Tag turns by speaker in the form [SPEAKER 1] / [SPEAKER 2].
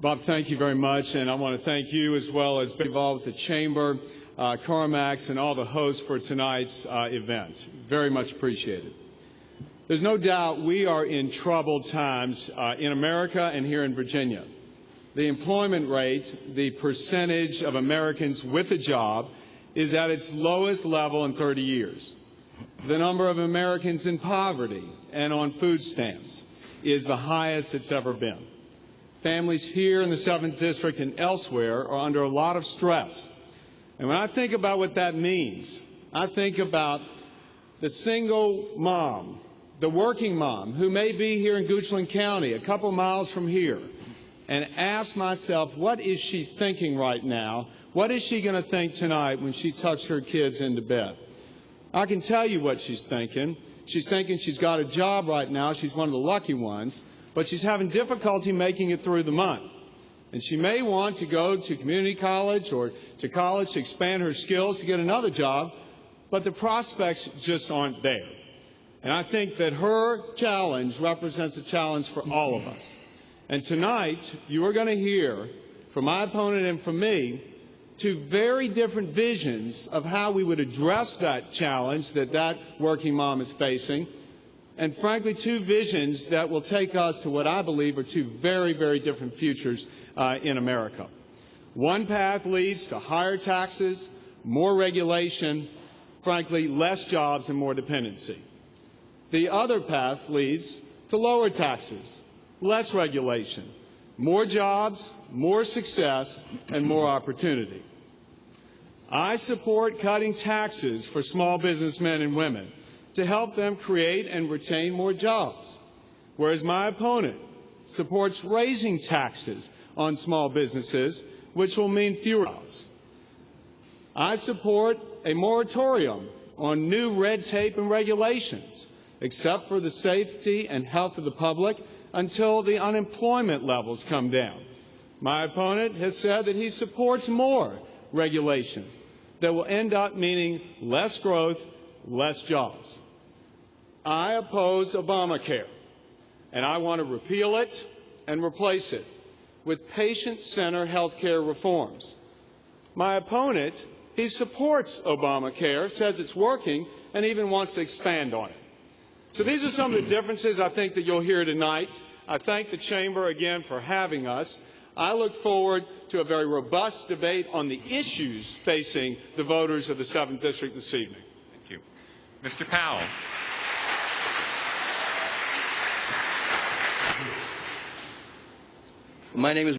[SPEAKER 1] Bob, thank you very much, and I want to thank you as well as being involved with the Chamber, CarMax, and all the hosts for tonight's event. Very much appreciated. There's no doubt we are in troubled times in America and here in Virginia. The employment rate, the percentage of Americans with a job, is at its lowest level in 30 years. The number of Americans in poverty and on food stamps is the highest it's ever been. Families here in the 7th District and elsewhere are under a lot of stress. And when I think about what that means, I think about the single mom, the working mom, who may be here in Goochland County, a couple miles from here, and ask myself, what is she thinking right now? What is she going to think tonight when she tucks her kids into bed? I can tell you what she's thinking. She's thinking she's got a job right now. She's one of the lucky ones. But she's having difficulty making it through the month. And she may want to go to community college or to college to expand her skills to get another job, but the prospects just aren't there. And I think that her challenge represents a challenge for all of us. And tonight, you are going to hear from my opponent and from me two very different visions of how we would address that challenge that working mom is facing, and frankly, two visions that will take us to what I believe are two very, very different futures in America. One path leads to higher taxes, more regulation, frankly, less jobs and more dependency. The other path leads to lower taxes, less regulation, more jobs, more success, and more opportunity. I support cutting taxes for small businessmen and women to help them create and retain more jobs, whereas my opponent supports raising taxes on small businesses, which will mean fewer jobs. I support a moratorium on new red tape and regulations, except for the safety and health of the public, until the unemployment levels come down. My opponent has said that he supports more regulation that will end up meaning less growth, less jobs. I oppose Obamacare, and I want to repeal it and replace it with patient-centered health care reforms. My opponent, he supports Obamacare, says it's working, and even wants to expand on it. So these are some of the differences I think that you'll hear tonight. I thank the Chamber again for having us. I look forward to a very robust debate on the issues facing the voters of the 7th District this evening.
[SPEAKER 2] Thank you. Mr. Powell.
[SPEAKER 3] My name is